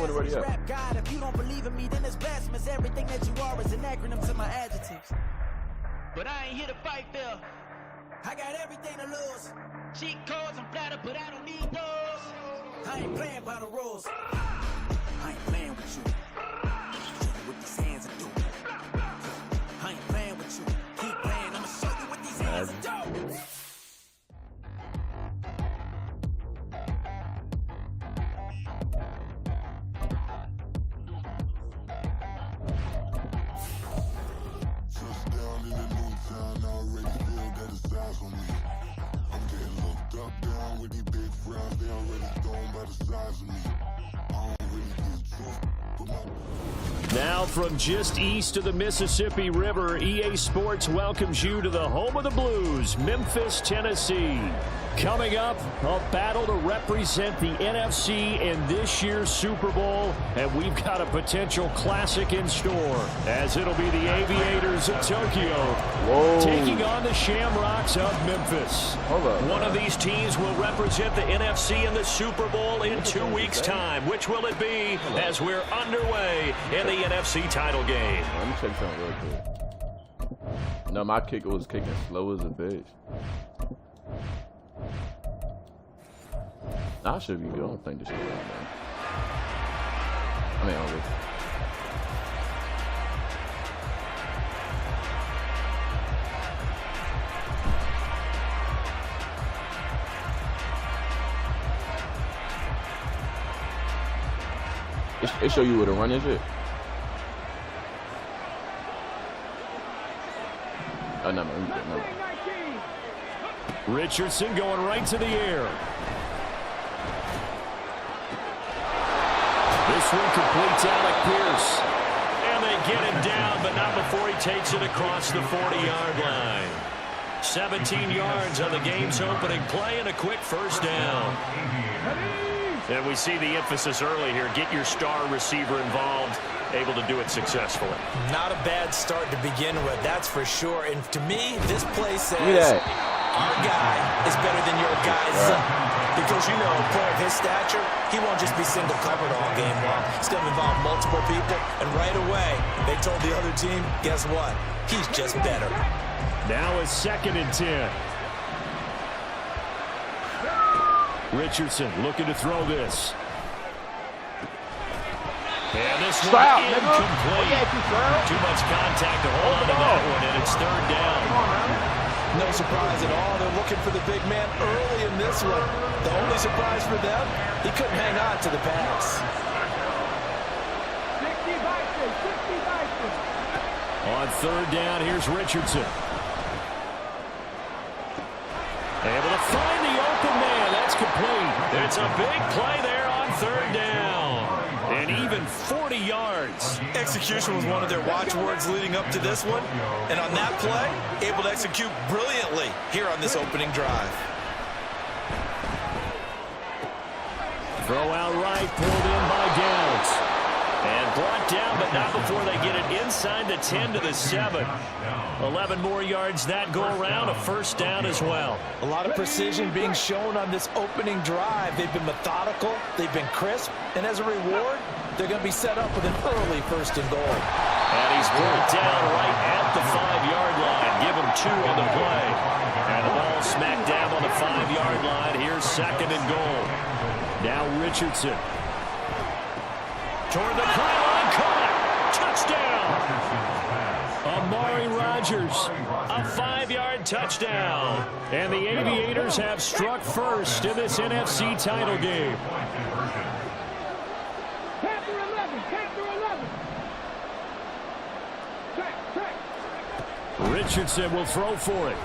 when they're ready up. God, if you don't believe in me, then it's blasphemous. Everything that you are is an acronym to my adjectives. But I ain't here to fight, Phil. I got everything to lose. Cheat codes and flatter, but I don't need those. I ain't playing by the rules. I ain't playing with you. Show you what these hands are doing. I ain't playing with you. Keep playing, I'ma show you what these hands are doing. Now from just east of the Mississippi River, EA Sports welcomes you to the home of the Blues, Memphis, Tennessee. Coming up, a battle to represent the NFC in this year's Super Bowl, and we've got a potential classic in store, as it'll be the Aviators of Tokyo taking on the Shamrocks of Memphis. One of these teams will represent the NFC in the Super Bowl in 2 weeks' time. Which will it be as we're underway in the NFC title game? Let me check something real quick. No, my kicker was kicking slow as a bitch. I should be good. I don't think this should be right, man. I mean, I'll it show you where to run and shit. Oh, no, no. Richardson going right to the air. This one completes Alec Pierce. And they get him down, but not before he takes it across the 40-yard line. 17 yards on the game's opening play and a quick first down. And we see the emphasis early here. Get your star receiver involved, able to do it successfully. Not a bad start to begin with, that's for sure. And to me, this play says our guy is better than your guy's. Because, you know, a player of his stature, he won't just be single covered all game long. It's going to involve multiple people. And right away, they told the other team, guess what? He's just better. Now it's 2nd and 10. Richardson looking to throw this. And this one incomplete. Too much contact to hold on to that one, and it's 3rd down. No surprise at all. They're looking for the big man early in this one. The only surprise for them, he couldn't hang on to the pass. On 3rd down, here's Richardson. Able to find the open man. That's complete. It's a big play there on 3rd down. And even 40 yards. Execution was one of their watchwords leading up to this one. And on that play, able to execute brilliantly here on this opening drive. Throw out right, pulled in by Downs. And brought down, but not before they get it inside the 10 to the 7. 11 more yards that go around, a first down as well. A lot of precision being shown on this opening drive. They've been methodical, they've been crisp, and as a reward, they're going to be set up with an early 1st and goal. And he's brought down right at the 5-yard line. Give him 2 on the play. And the ball smacked down on the 5-yard line. Here's 2nd and goal. Now Richardson. Toward the pylon, caught. Touchdown. Amari Rodgers, a 5-yard touchdown. And the Aviators have struck first in this NFC title game. Richardson will throw for it.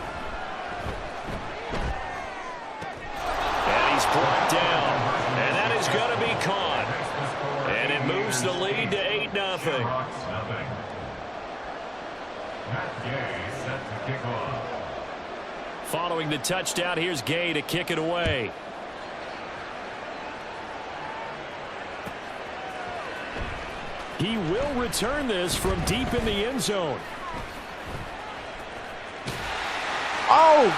And he's brought down. And that is going to be caught. And it moves the lead to 8-0. Following the touchdown, here's Gay to kick it away. He will return this from deep in the end zone. Oh!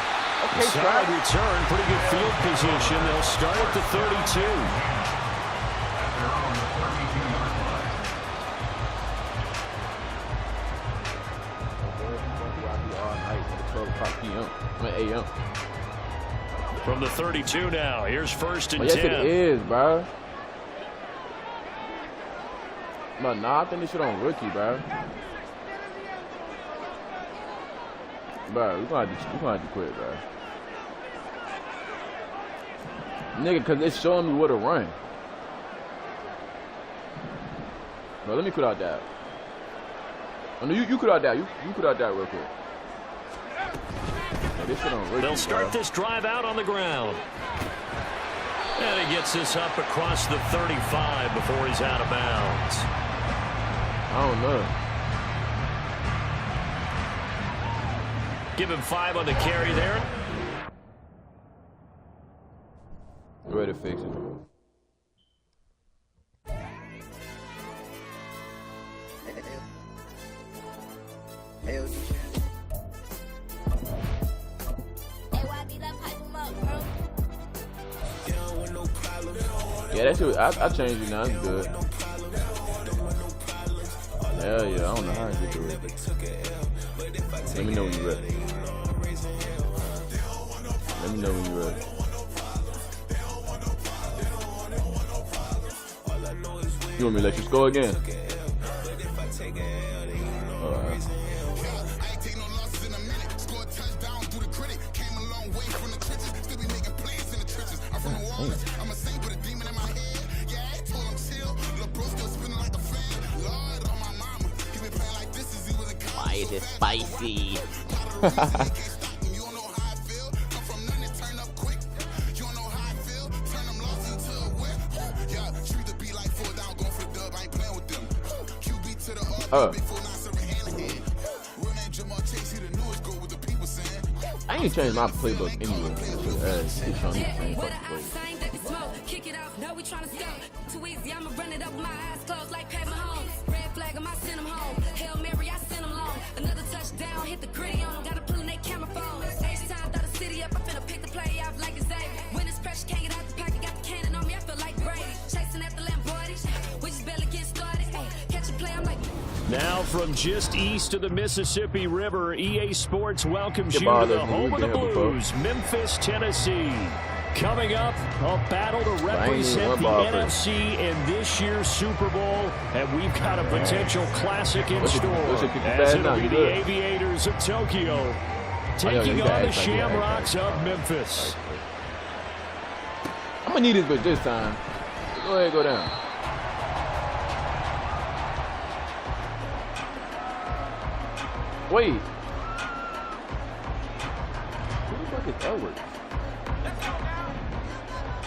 Okay, solid return, pretty good field position. They'll start at the 32. AM. From the 32 now, here's 1st and 10. Yes, it is, bro. But nah, I think this shit on rookie, bro. Bro, we gonna have to quit, bro. Nigga, cause it's showing me where to run. Bro, let me quit out that. Oh, no, you quit out that. You quit out that real quick. Yeah, this shit on rookie, They'll start bro. this drive out on the ground. And he gets this up across the 35 before he's out of bounds. I don't know. Give him 5 on the carry there. Ready to fix it. Yeah, that shit, I changed it now. It's good. Hell yeah, I don't know how to get to it. Let me know when you're ready. Let me know when you're ready. You want me to let you score again? Alright. Why is it spicy? I ain't changed my playbook anyway. Keep on the same fucking play. Hit the gritty on them, gotta pull in their camera phone. Stage time, throw the city up, I finna pick the play off like it's Xavier. When it's pressure, can't get out the pocket, got the cannon on me, I feel like Brady. Chasing at the Lamborghini, we just barely get started. Ay, catch a play, I'm like. Now from just east of the Mississippi River, EA Sports welcomes you Goodbye, to the listen, home of the we can have a Blues, Memphis, Tennessee. Coming up, a battle to represent the NFC in this year's Super Bowl, and we've got a potential classic in store, as it'll be the Aviators of Tokyo taking on the Shamrocks of Memphis. I'm gonna need this bitch this time. Go ahead, go down. Wait. Who the fuck is Edwards?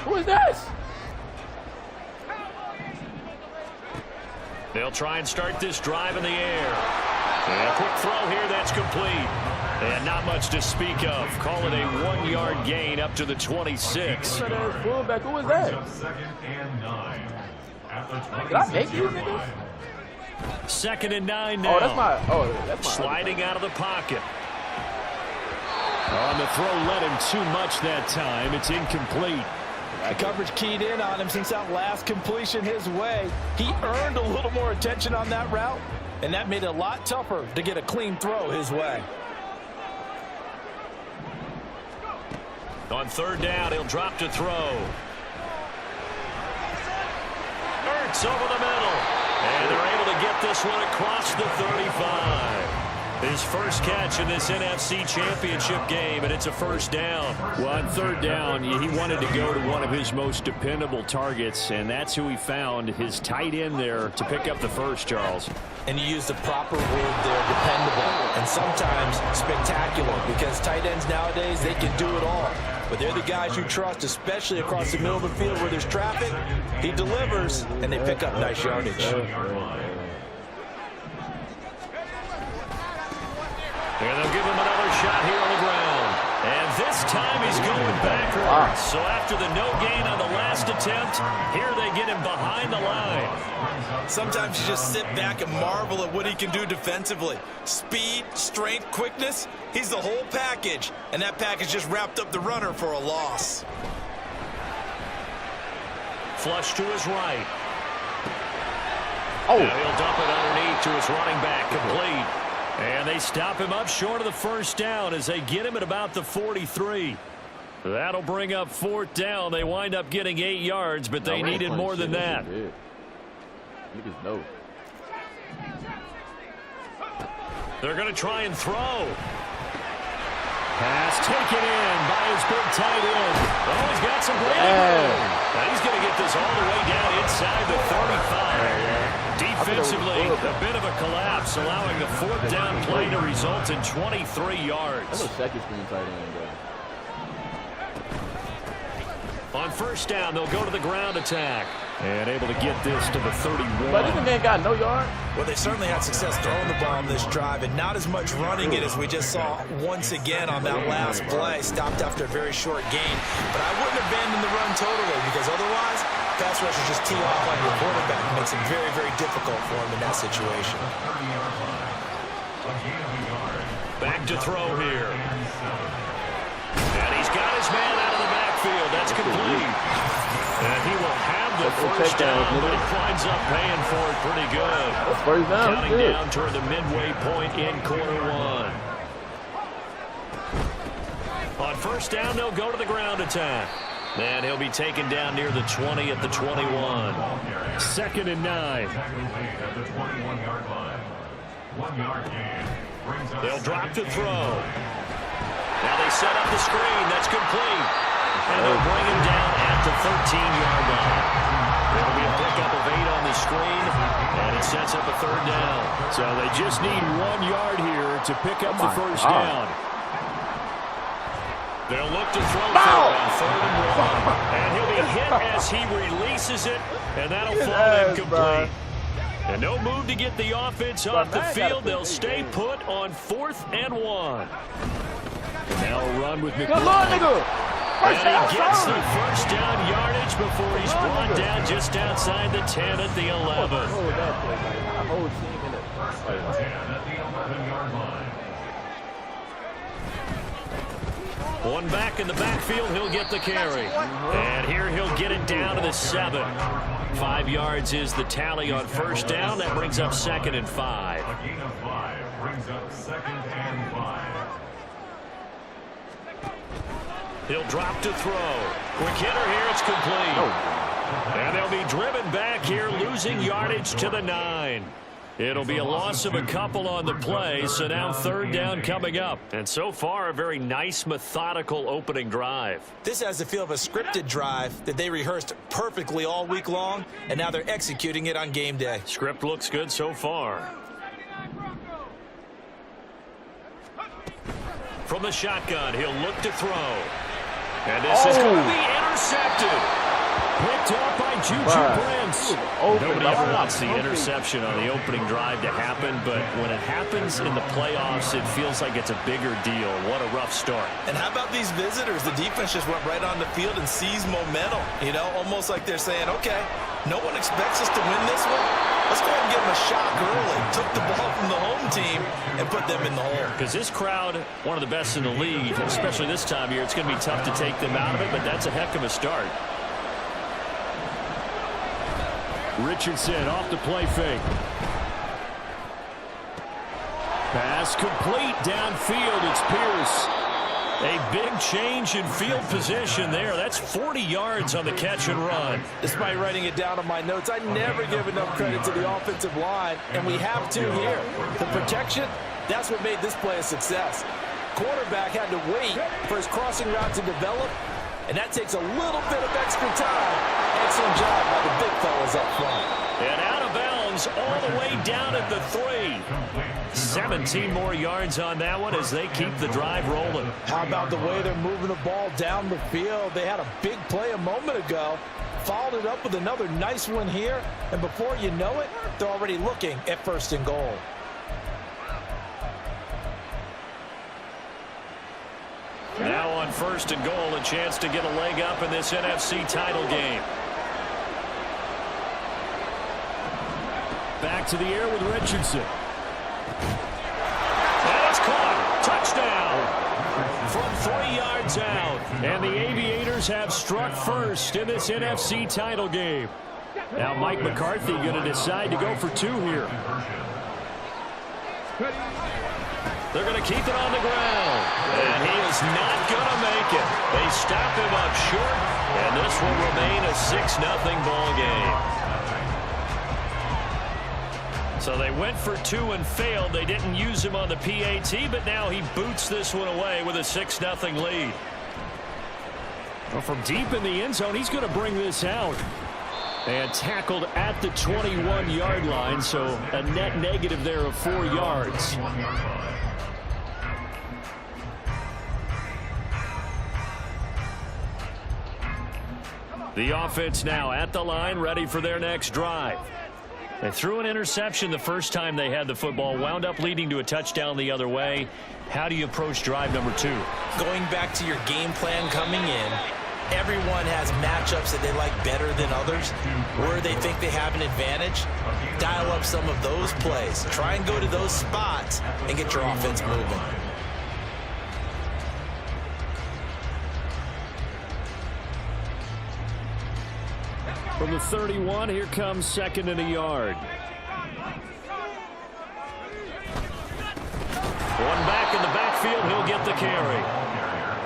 Who is this? They'll try and start this drive in the air. And a quick throw here, that's complete. And not much to speak of. Call it a 1-yard gain up to the 26. Fullback, who is that? Did I make these niggas? 2nd and 9 now. That's my sliding out of the pocket. On the throw, led him too much that time. It's incomplete. The coverage keyed in on him since that last completion his way. He earned a little more attention on that route, and that made it a lot tougher to get a clean throw his way. On 3rd down, he'll drop to throw. Ertz over the middle. And they're able to get this one across the 35. His first catch in this NFC Championship game, and it's a 1st down. Well, on 3rd down, he wanted to go to one of his most dependable targets, and that's who he found, his tight end there, to pick up the first, Charles. And you used the proper word there, dependable, and sometimes spectacular, because tight ends nowadays, they can do it all. But they're the guys you trust, especially across the middle of the field where there's traffic. He delivers, and they pick up nice yardage. And they'll give him another shot here on the ground. And this time he's going backwards. So after the no gain on the last attempt, here they get him behind the line. Sometimes you just sit back and marvel at what he can do defensively. Speed, strength, quickness, he's the whole package. And that package just wrapped up the runner for a loss. Flush to his right. Oh. Now he'll dump it underneath to his running back, complete. And they stop him up short of the first down as they get him at about the 43. That'll bring up 4th down. They wind up getting 8 yards, but they needed more than that. They're going to try and throw. Pass taken in by his big tight end. Oh, he's got some great room. Now he's going to get this all the way down inside the 35. Defensively, a bit of a collapse, allowing the 4th down play to result in 23 yards. That's a second screen tight end, bro. On 1st down, they'll go to the ground attack. And able to get this to the 31. But this man got no yard. Well, they certainly had success throwing the ball on this drive, and not as much running it as we just saw once again on that last play. Stopped after a very short gain. But I wouldn't abandon the run totally, because otherwise, pass rushers just tee off on your quarterback. It makes it very, very difficult for him in that situation. Back to throw here. And he's got his man out of the backfield. That's complete. And he will have the first down, but he winds up paying for it pretty good. First down. Counting down toward the midway point in quarter 1. On 1st down, they'll go to the ground attack. And he'll be taken down near the 20 at the 21. 2nd and 9. They'll drop to throw. Now they set up the screen. That's complete. And they'll bring him down at the 13-yard line. There'll be a pickup of 8 on the screen, and it sets up a 3rd down. So they just need 1 yard here to pick up the first down. They'll look to throw for on 3rd and 1. And he'll be hit as he releases it, and that'll fall incomplete. And no move to get the offense off the field. They'll stay put on 4th and 1. Now a run with McCoy. And he gets the first down yardage before he's brought down just outside the 10 at the 11. One back in the backfield, he'll get the carry. And here he'll get it down to the 7. 5 yards is the tally on 1st down. That brings up 2nd and 5. He'll drop to throw. Quick hitter here, it's complete. And they'll be driven back here, losing yardage to the 9. It'll be a loss of a couple on the play, so now 3rd down coming up. And so far, a very nice, methodical opening drive. This has the feel of a scripted drive that they rehearsed perfectly all week long, and now they're executing it on game day. Script looks good so far. From the shotgun, he'll look to throw. And this is going to be intercepted. Picked up by Juju Prince. Nobody ever wants the interception on the opening drive to happen, but when it happens in the playoffs, it feels like it's a bigger deal. What a rough start. And how about these visitors? The defense just went right on the field and seized momentum. You know, almost like they're saying, okay, no one expects us to win this one. Let's go ahead and give them a shock early. Took the ball from the home team and put them in the hole. Because this crowd, one of the best in the league, especially this time of year, it's going to be tough to take them out of it, but that's a heck of a start. Richardson off the play fake. Pass complete downfield. It's Pierce. A big change in field position there. That's 40 yards on the catch and run. Despite writing it down on my notes, I never give enough credit to the offensive line, and we have to here. The protection, that's what made this play a success. Quarterback had to wait for his crossing route to develop, and that takes a little bit of extra time. Excellent job by the big fellas up front. And out of bounds all the way down at the 3. 17 more yards on that one as they keep the drive rolling. How about the way they're moving the ball down the field? They had a big play a moment ago. Followed it up with another nice one here. And before you know it, they're already looking at 1st and goal. Now on 1st and goal, a chance to get a leg up in this NFC title game. Back to the air with Richardson. And it's caught. Touchdown. From 3 yards out. And the Aviators have struck first in this NFC title game. Now Mike McCarthy going to decide to go for 2 here. They're going to keep it on the ground. And he is not going to make it. They stop him up short, and this will remain a 6-0 ball game. So they went for 2 and failed. They didn't use him on the PAT, but now he boots this one away with a 6-0 lead. Well, from deep in the end zone, he's going to bring this out. And tackled at the 21-yard line, so a net negative there of 4 yards. The offense now at the line, ready for their next drive. They threw an interception the first time they had the football, wound up leading to a touchdown the other way. How do you approach drive number 2? Going back to your game plan coming in, everyone has matchups that they like better than others, where they think they have an advantage. Dial up some of those plays. Try and go to those spots and get your offense moving. From the 31, here comes 2nd and a yard. One back in the backfield, he'll get the carry.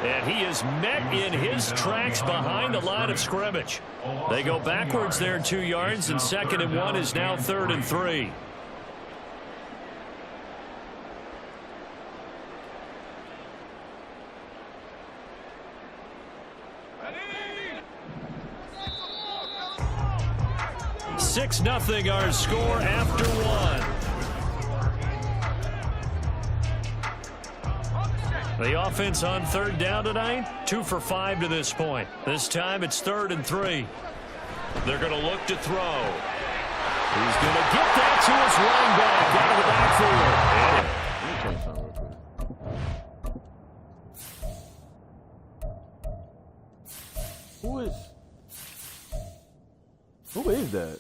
And he is met in his tracks behind the line of scrimmage. They go backwards there 2 yards, and 2nd and 1 is now 3rd and 3. Six nothing our score after 1. The offense on 3rd down tonight, 2 for 5 to this point. This time it's 3rd and 3. They're going to look to throw. He's going to get that to his running back out of the backfield. Who is that?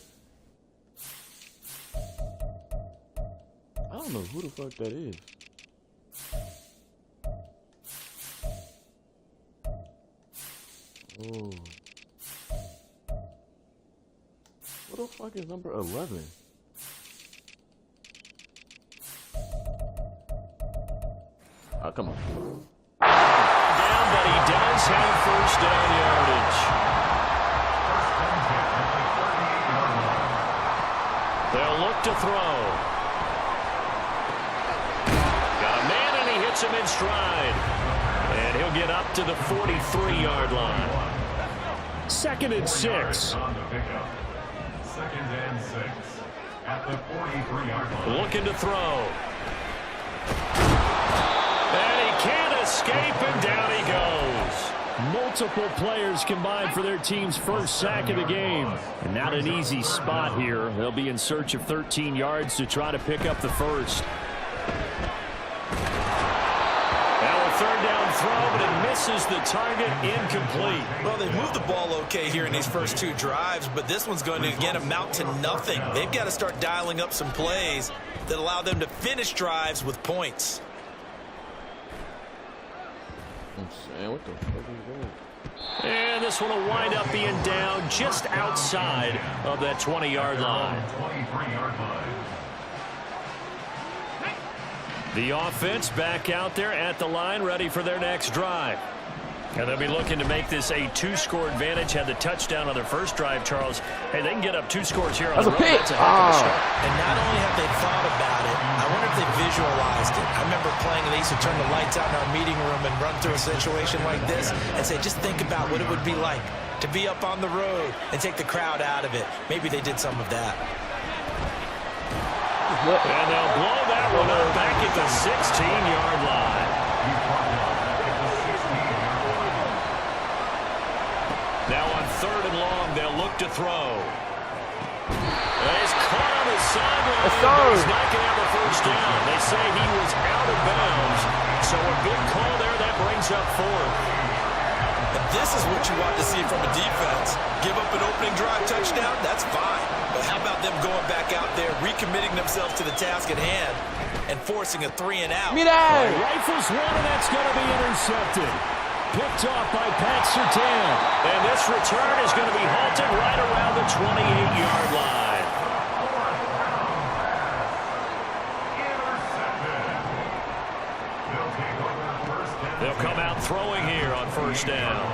I don't know who the fuck that is. Oh. What the fuck is number 11? Oh, come on. Down, but he does have first down yardage. They'll look to throw. Got a man, and he hits him in stride. And he'll get up to the 43-yard line. 2nd and 6. 2nd and 6 at the 43-yard line. Looking to throw. And he can't escape, and down he goes. Multiple players combined for their team's first sack of the game. And not an easy spot here. They'll be in search of 13 yards to try to pick up the first. Third down throw, but it misses the target, incomplete. Well, they moved the ball okay here in these first 2 drives, but this one's going to, again, amount to nothing. They've got to start dialing up some plays that allow them to finish drives with points. I'm saying, what the fuck is that? And this one will wind up being down just outside of that 20-yard line. 23-yard line. The offense back out there at the line, ready for their next drive. And they'll be looking to make this a 2-score advantage. Had the touchdown on their first drive, Charles. Hey, they can get up 2 scores here on the road. That's a heck of a start. And not only have they thought about it, I wonder if they visualized it. I remember playing, and they used to turn the lights out in our meeting room and run through a situation like this and say, just think about what it would be like to be up on the road and take the crowd out of it. Maybe they did some of that. And they'll blow that one up back at the 16-yard line. Now on 3rd and long, they'll look to throw. He's caught on the sideline, but he's not going to have a first down. They say he was out of bounds, so a big call there that brings up 4th. And this is what you want to see from a defense. Give up an opening drive touchdown, that's fine. But how about them going back out there, recommitting themselves to the task at hand, and forcing a 3-and-out? Rifles one, and that's going to be intercepted. Picked off by Pat Surtain. And this return is going to be halted right around the 28-yard line. throwing here on first down.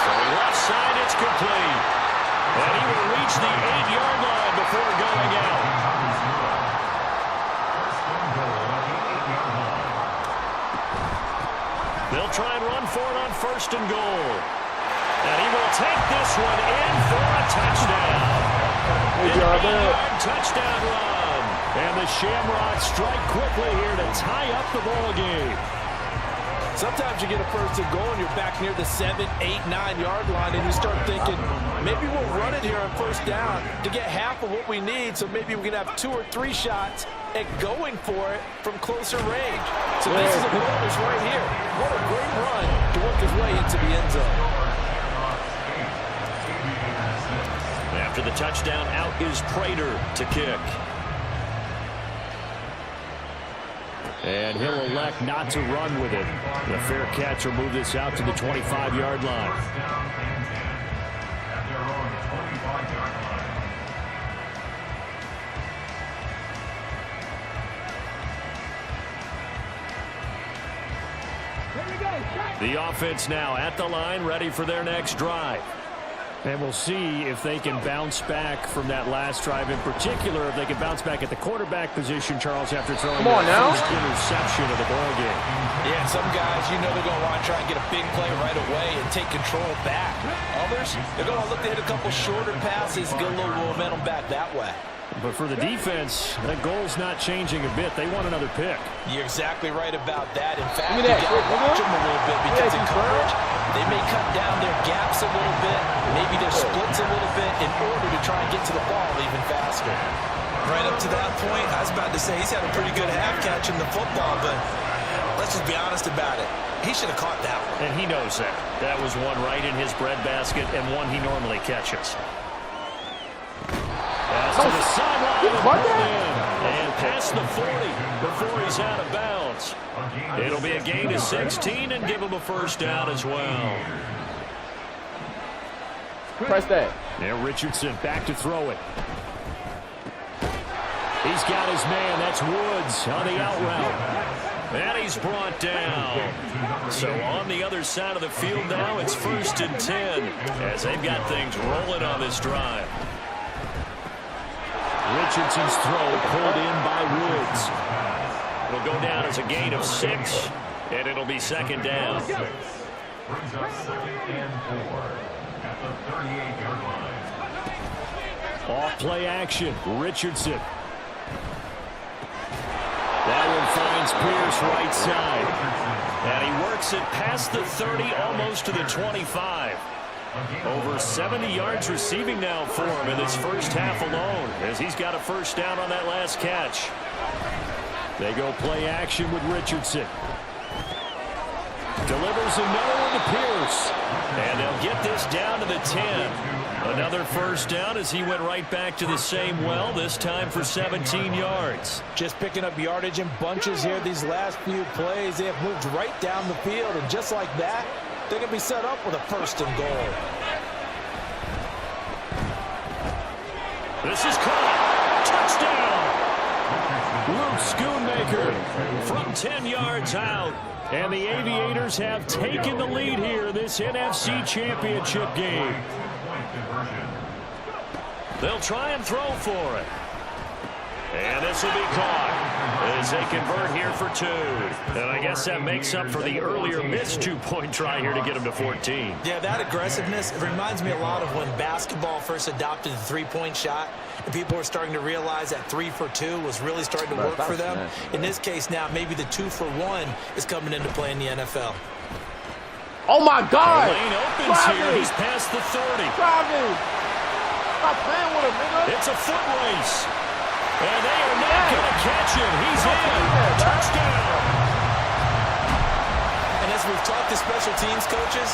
Throwing left side, it's complete. And he will reach the 8-yard line before going out. They'll try and run for it on first and goal. And he will take this one in for a touchdown. An 8-yard touchdown run. And the Shamrocks strike quickly here to tie up the ball game. Sometimes you get a first and goal and you're back near the 7, 8, 9-yard line and you start thinking, maybe we'll run it here on first down to get half of what we need, so maybe we can have 2 or 3 shots at going for it from closer range. So this is a bonus right here. What a great run to work his way into the end zone. After the touchdown, out is Prater to kick. And he'll elect not to run with it. The fair catch will move this out to the 25-yard line. The offense now at the line, ready for their next drive. And we'll see if they can bounce back from that last drive. In particular, if they can bounce back at the quarterback position, Charles, after throwing the first interception of the ball game. Yeah, some guys, you know they're going to want to try and get a big play right away and take control back. Others, they're going to look to hit a couple shorter passes, get a little momentum back that way. But for the defense, that goal's not changing a bit. They want another pick. You're exactly right about that. In fact, you got to watch them a little bit because in coverage, they may cut down their gaps a little bit, maybe their splits a little bit in order to try and get to the ball even faster. Right up to that point, I was about to say he's had a pretty good half catching the football, but let's just be honest about it. He should have caught that one. And he knows that. That was one right in his breadbasket and one he normally catches. Pass to the sideline and past the 40 before he's out of bounds. It'll be a gain of 16 and give him a first down as well. Press that. Now Richardson back to throw it. He's got his man. That's Woods on the out route. And he's brought down. So on the other side of the field now, it's 1st and 10 as they've got things rolling on this drive. Richardson's throw pulled in by Woods. It'll go down as a gain of 6, and it'll be 2nd down. Brings up 2nd and 4 at the 38-yard line. Off play action. Richardson. That one finds Pierce right side. And he works it past the 30, almost to the 25. Over 70 yards receiving now for him in this first half alone, as he's got a first down on that last catch. They go play action with Richardson. Delivers another one to Pierce. And they'll get this down to the 10. Another first down as he went right back to the same well, this time for 17 yards. Just picking up yardage in bunches here these last few plays. They have moved right down the field, and just like that, they're going to be set up with a 1st and goal. This is caught. Touchdown. Luke Schoonmaker from 10 yards out. And the Aviators have taken the lead here in this NFC Championship game. They'll try and throw for it. And this will be caught as they convert here for 2. And I guess that makes up for the earlier missed 2-point try here to get them to 14. Yeah, that aggressiveness, it reminds me a lot of when basketball first adopted the 3-point shot. And people were starting to realize that 3 for 2 was really starting to work for them. In this case now, maybe the 2 for 1 is coming into play in the NFL. Oh, my God. The lane opens here. He's past the 30. Stop playing with him, nigga. It's a foot race. And they are not going to catch him. He's in. Touchdown. And as we've talked to special teams coaches,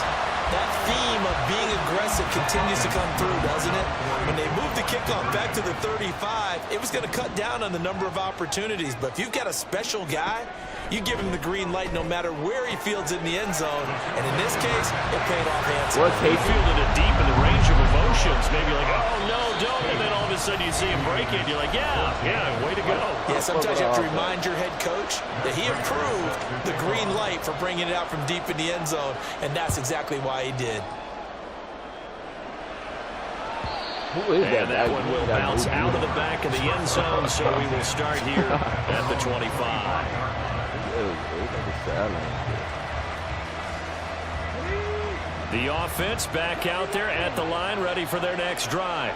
that theme of being aggressive continues to come through, doesn't it? When they moved the kickoff back to the 35, it was going to cut down on the number of opportunities. But if you've got a special guy, you give him the green light no matter where he fields in the end zone. And in this case, it paid off handsomely. He fielded it deep in the range of emotions. Maybe like, oh, no, don't. And then all of a a sudden you see him break it, you're like, yeah, way to go. Yeah, sometimes you have to remind your head coach that he approved the green light for bringing it out from deep in the end zone, and that's exactly why he did. And that one will bounce out of the back of the end zone, so we will start here at the 25. The offense back out there at the line, ready for their next drive.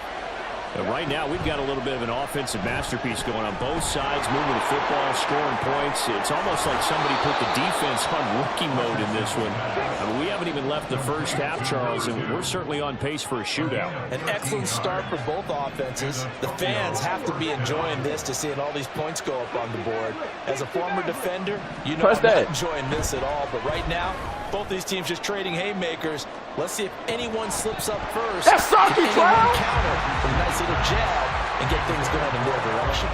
And right now, we've got a little bit of an offensive masterpiece going on both sides, moving the football, scoring points. It's almost like somebody put the defense on rookie mode in this one. I mean, we haven't even left the first half, Charles, and we're certainly on pace for a shootout. An excellent start for both offenses. The fans have to be enjoying this to seeing all these points go up on the board. As a former defender, you know I'm not enjoying this at all. But right now, both these teams just trading haymakers. Let's see if anyone slips up first. That's Saki, counter with a nice little jab and get things going in their direction.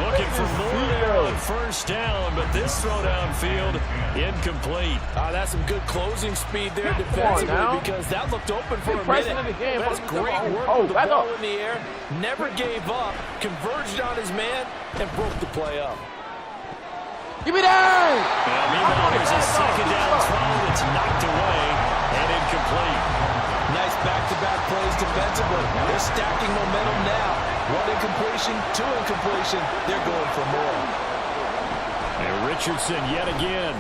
Looking for more there on first down, but this throw downfield incomplete. That's some good closing speed there defensively because that looked open for a minute. That's great work with the ball in the air. Never gave up, converged on his man, and broke the play up. Give me that! Now, meanwhile, there's a second down throw that's knocked away and incomplete. Nice back-to-back plays defensively. They're stacking momentum now. One incompletion, two incompletion. They're going for more. And Richardson yet again.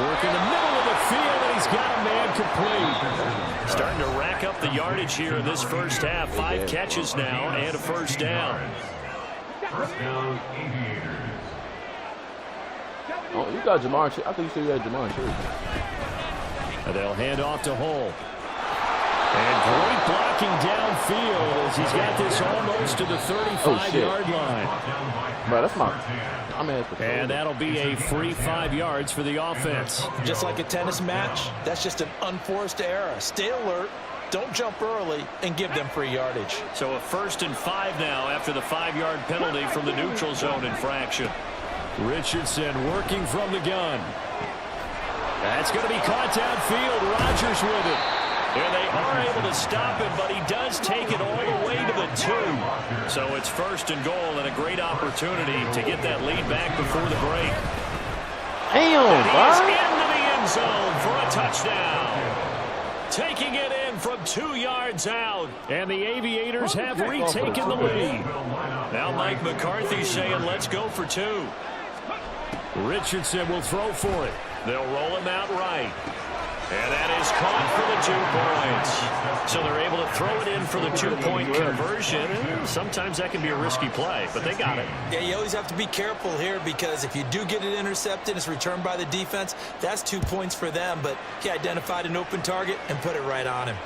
Working the middle of the field, and he's got a man complete. Starting to rack up the yardage here in this first half. 5 catches now and a first down. First down, Aviators. Oh, you got Jamar. I think you said you had Jamar too. And they'll hand off to Hull. And great blocking downfield as he's got this almost to the 35-yard line. Bro, that's my... And that'll be a free 5 yards for the offense. Just like a tennis match, that's just an unforced error. Stay alert, don't jump early, and give them free yardage. So a 1st and 5 now after the 5-yard penalty from the neutral zone infraction. Richardson working from the gun. That's going to be caught downfield. Rodgers with it. And they are able to stop him, but he does take it all the way to the 2. So it's 1st and goal and a great opportunity to get that lead back before the break. Damn, and he's into the end zone for a touchdown. Taking it in from 2 yards out. And the Aviators have retaken the lead. Now Mike McCarthy saying, let's go for 2. Richardson will throw for it. They'll roll him out right. And that is caught for the 2 points. So they're able to throw it in for the 2-point conversion. Sometimes that can be a risky play, but they got it. Yeah, you always have to be careful here because if you do get it intercepted, it's returned by the defense. That's 2 points for them, but he identified an open target and put it right on him.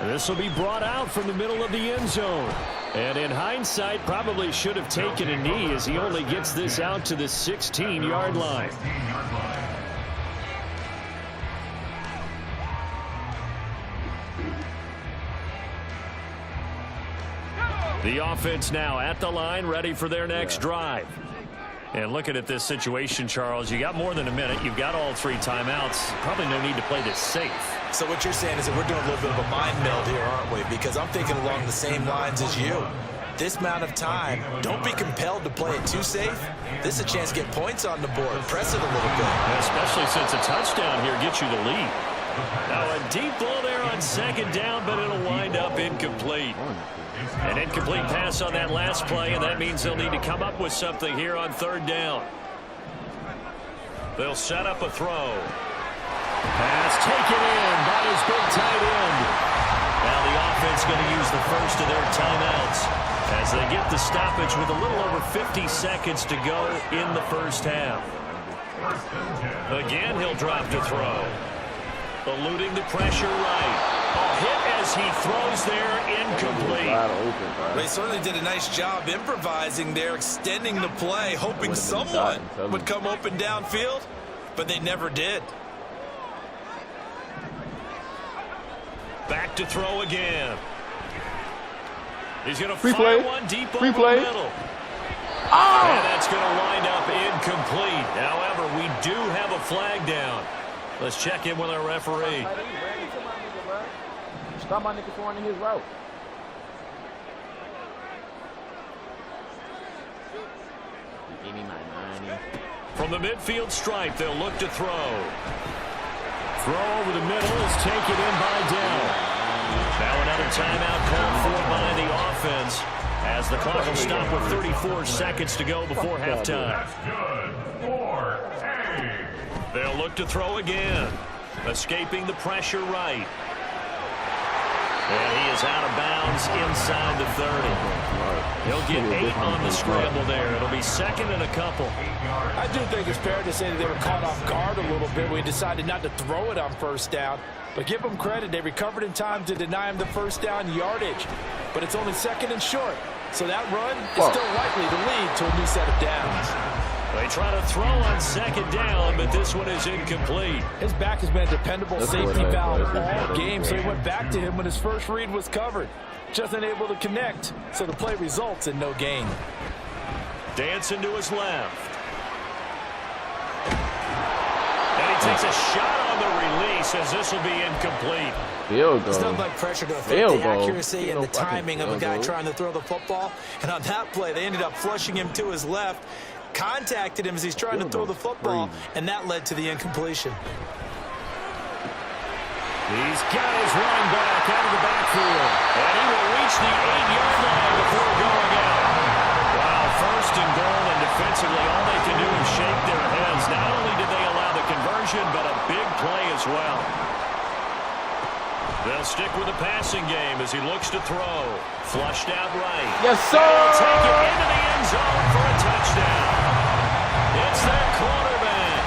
This will be brought out from the middle of the end zone. And in hindsight, probably should have taken a knee as he only gets this out to the 16-yard line. The offense now at the line, ready for their next drive. And looking at this situation, Charles, you got more than a minute. You've got all 3 timeouts. Probably no need to play this safe. So what you're saying is that we're doing a little bit of a mind meld here, aren't we? Because I'm thinking along the same lines as you. This amount of time, don't be compelled to play it too safe. This is a chance to get points on the board. Press it a little bit. Especially since a touchdown here gets you the lead. Now a deep ball there on 2nd down, but it'll wind up incomplete. An incomplete pass on that last play, and that means they'll need to come up with something here on 3rd down. They'll set up a throw. Pass taken in by his big tight end. Now the offense going to use the first of their timeouts as they get the stoppage with a little over 50 seconds to go in the first half. Again, he'll drop to throw. Eluding the pressure right. A hit as he throws there, incomplete. They certainly did a nice job improvising there, extending the play, hoping someone would come open downfield, but they never did. Back to throw again. He's going to fire one deep over the middle. Oh! And that's going to wind up incomplete. However, we do have a flag down. Let's check in with our referee. Stop my nigga throwing in his route. Give me my money. From the midfield stripe, they'll look to throw. Throw over the middle is taken in by Dell. Now another timeout called for by the offense as the clock will stop with 34 seconds to go before halftime. They'll look to throw again. Escaping the pressure right. And he is out of bounds inside the 30. He'll get 8 on the scramble there. It'll be second and a couple. I do think it's fair to say that they were caught off guard a little bit. We decided not to throw it on first down. But give them credit. They recovered in time to deny him the first down yardage. But it's only second and short. So that run is still likely to lead to a new set of downs. They try to throw on second down, but this one is incomplete. His back has been a dependable safety valve all game, so he went back to him when his first read was covered. Just unable to connect, so the play results in no gain. Dancing to his left. And he takes a shot on the release as this will be incomplete. It's not like pressure to affect the accuracy and the timing of a guy trying to throw the football. And on that play, they ended up flushing him to his left, contacted him as he's trying to throw the football, and that led to the incompletion. He's got his running back out of the backfield. And he will reach the 8-yard line before going out. Wow, first and goal, and defensively all they can do is shake their heads. Not only did they allow the conversion, but a big play as well. They'll stick with the passing game as he looks to throw. Flushed out right. Yes, sir! And he'll take it into the end zone for a touchdown. It's their quarterback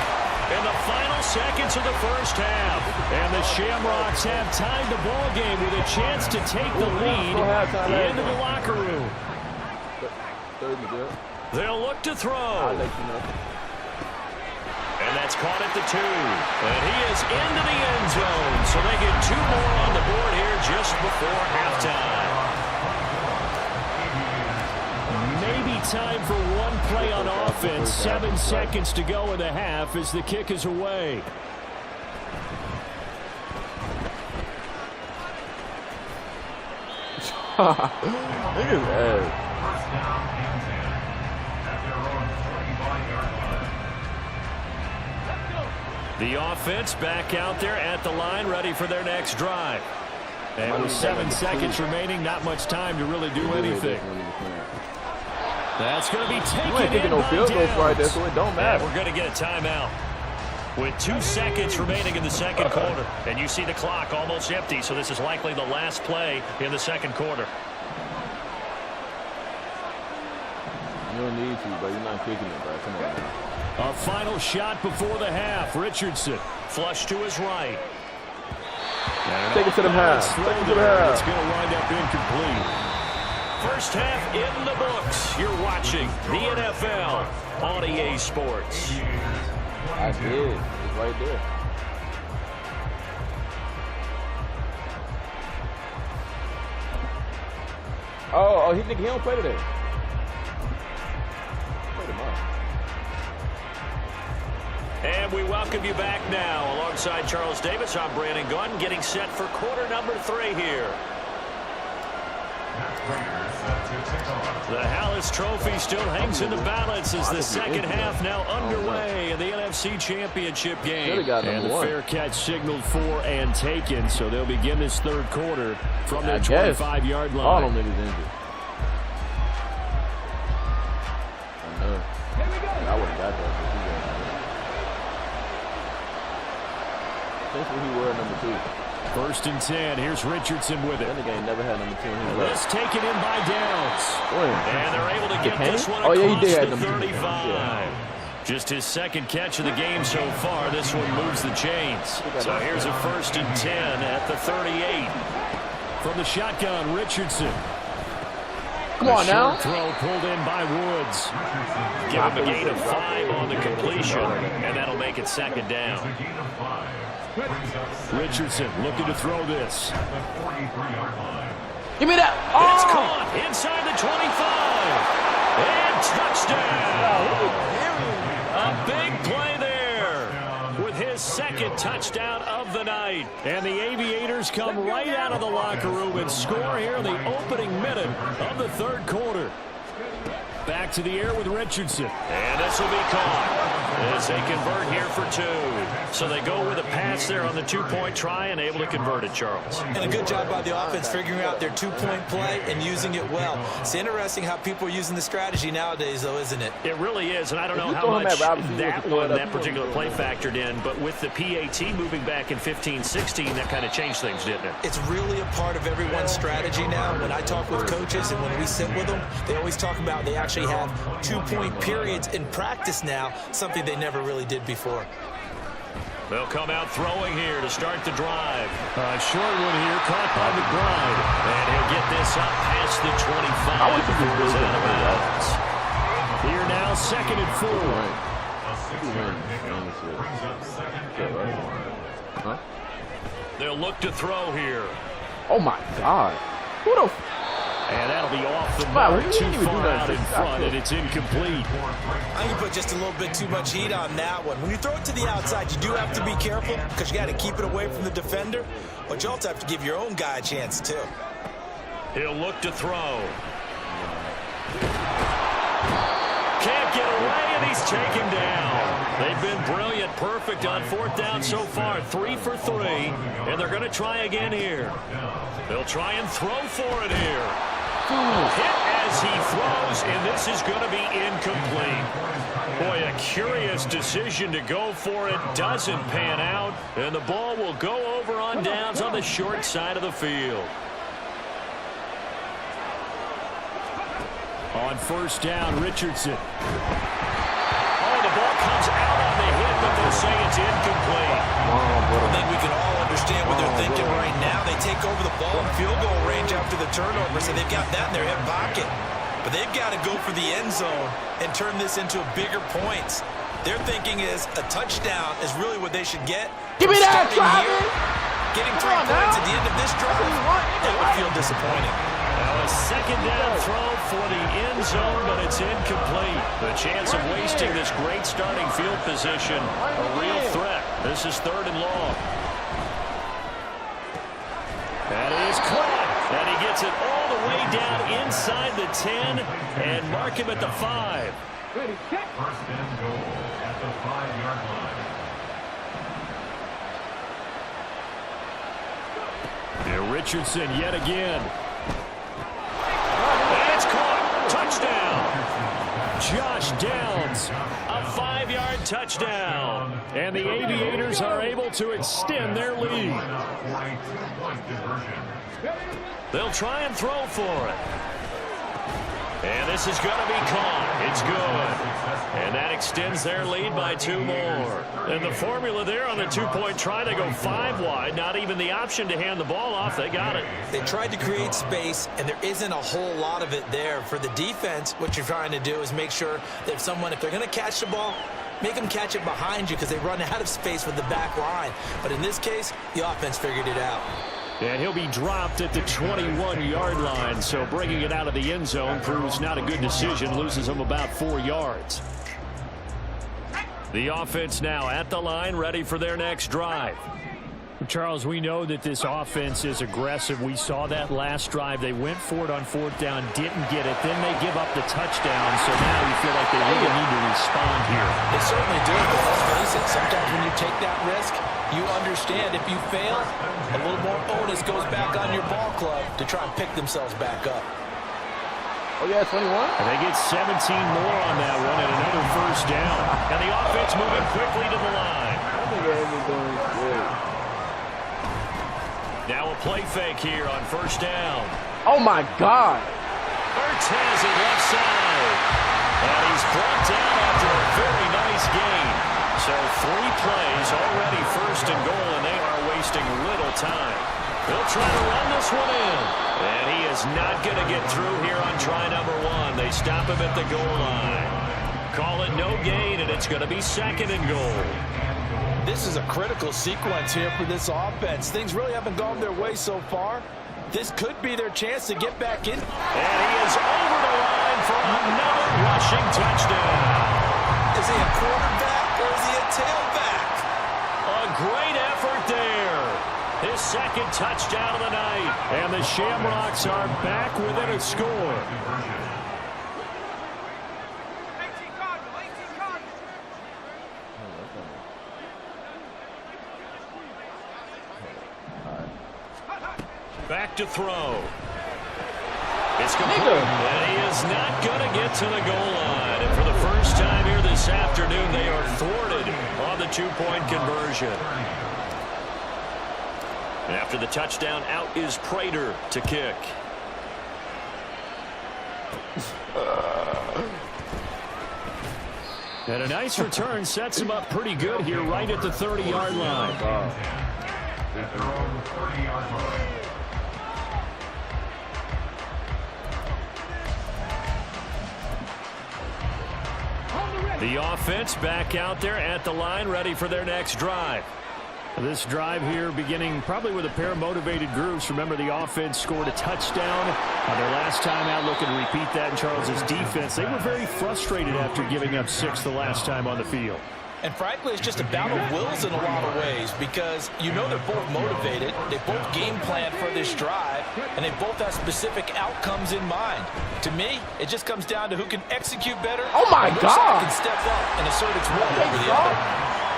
in the final seconds of the first half. And the Shamrocks have tied the ball game with a chance to take the lead into the locker room. They'll look to throw. And that's caught at the 2. And he is into the end zone. So they get 2 more on the board here just before halftime. Maybe time for one play on offense. 7 seconds to go in the half as the kick is away. Niggas ass. The offense back out there at the line, ready for their next drive. And with 7 seconds remaining, not much time to really do anything. That's going to be taken in by Downs. Right there, so it don't matter. And we're going to get a timeout with 2 seconds remaining in the second quarter. And you see the clock almost empty, so this is likely the last play in the second quarter. You don't need to, but you're not kicking it, bro. Come on, man. A final shot before the half. Richardson flush to his right. Take it to the half. Take it to the half. It's going to wind up incomplete. First half in the books. You're watching the NFL on EA Sports. I did. It's right there. Oh, he don't play today. And we welcome you back now. Alongside Charles Davis, I'm Brandon Gunn, getting set for quarter number 3 here. The Hallis Trophy still hangs in the balance as the second half now underway in the NFC Championship game. And the fair catch signaled for and taken, so they'll begin this third quarter from their 25-yard line. All them niggas injured. I know. I would have got that. That's what he wore number 2. First and 10. Here's Richardson with it. That nigga ain't never had number 2. Let's take it in by Downs. And they're able to get this one across the 35. Just his second catch of the game so far. This one moves the chains. So here's a first and 10 at the 38. From the shotgun, Richardson. Come on now. Throw pulled in by Woods. Give him a gain of 5 on the completion, and that'll make it second down. Richardson looking to throw this. Give me that. Oh! It's caught inside the 25. And touchdown. A big play there with his second touchdown of of the night. And the Aviators come right out of the locker room and score here in the opening minute of the third quarter. Back to the air with Richardson. And this will be caught as they convert here for 2. So they go with a pass there on the 2-point try and able to convert it, Charles. And a good job by the offense figuring out their 2-point play and using it well. It's interesting how people are using the strategy nowadays, though, isn't it? It really is, and I don't know how much that particular play factored in, but with the PAT moving back in 15-16, that kind of changed things, didn't it? It's really a part of everyone's strategy now. When I talk with coaches and when we sit with them, they always talk about they actually have 2-point periods in practice now, something they never really did before. They'll come out throwing here to start the drive. Short one here, caught by McBride. And he'll get this up past the 25 before he's out of bounds. Here now, 2nd and 4. They'll look to throw here. Oh, my God. Who the... And that'll be off the mark, too far out in front, and it's incomplete. I think you put just a little bit too much heat on that one. When you throw it to the outside, you do have to be careful because you got to keep it away from the defender, but you also have to give your own guy a chance, too. He'll look to throw. Can't get away, and he's taken down. They've been brilliant, perfect on 4th down so far, 3 for 3, and they're going to try again here. They'll try and throw for it here. Hit as he throws, and this is going to be incomplete. Boy, a curious decision to go for it. Doesn't pan out, and the ball will go over on downs on the short side of the field. On 1st down, Richardson. Oh, the ball comes out on the hit, but they'll say it's incomplete. I think we can all understand what they're thinking right now. They take over the ball in field goal range after the turnover, so they've got that in their hip pocket. But they've got to go for the end zone and turn this into bigger points. Their thinking is a touchdown is really what they should get. Give me that, here, getting 3 points at the end of this drive, that would feel disappointing. Now a 2nd down throw for the end zone, but it's incomplete. The chance of wasting this great starting field position, a real threat. This is 3rd and long. That is caught, and he gets it all the way down inside the 10 and mark him at the 5. First and goal at the 5-yard line. Here Richardson yet again. And it's caught. Touchdown. Josh Downs, a 5-yard touchdown. And the Aviators are able to extend their lead. They'll try and throw for it. And this is going to be caught. It's good. And that extends their lead by 2 more. And the formula there on the 2-point try to go 5 wide. Not even the option to hand the ball off. They got it. They tried to create space, and there isn't a whole lot of it there. For the defense, what you're trying to do is make sure that if they're going to catch the ball, make them catch it behind you because they run out of space with the back line. But in this case, the offense figured it out. And he'll be dropped at the 21-yard line, so bringing it out of the end zone proves not a good decision, loses him about 4 yards. The offense now at the line, ready for their next drive. Charles, we know that this offense is aggressive. We saw that last drive. They went for it on 4th down, didn't get it. Then they give up the touchdown, so now you feel like they really need to respond here. They certainly do, but let's face it, sometimes when you take that risk, you understand if you fail, a little more onus goes back on your ball club to try and pick themselves back up. Oh, yeah, 21? And they get 17 more on that one and another 1st down. And the offense moving quickly to the line. I think everything's good. Now a play fake here on 1st down. Oh, my God. Ertz has it left side. And he's brought down after a very nice gain. So 3 plays already 1st and goal, and they are wasting little time. They'll try to run this one in. And he is not going to get through here on try number 1. They stop him at the goal line. Call it no gain, and it's going to be 2nd and goal. This is a critical sequence here for this offense. Things really haven't gone their way so far. This could be their chance to get back in. And he is over the line for another rushing touchdown. Is he a quarterback or is he a tailback? A great effort there. His second touchdown of the night. And the Shamrocks are back within a score. Back to throw. It's complete. And he is not going to get to the goal line. And for the first time here this afternoon, they are thwarted on the two-point conversion. And after the touchdown, out is Prater to kick. And a nice return sets him up pretty good here right at the 30-yard line. At their own 30-yard line. The offense back out there at the line, ready for their next drive. This drive here beginning probably with a pair of motivated groups. Remember, the offense scored a touchdown on their last time out, looking to repeat that in Charles's defense. They were very frustrated after giving up 6 the last time on the field. And frankly, it's just a battle of wills in a lot of ways because you know they're both motivated, they both game plan for this drive, and they both have specific outcomes in mind. To me, it just comes down to who can execute better. Oh my God! Can step up and assert its will over the other.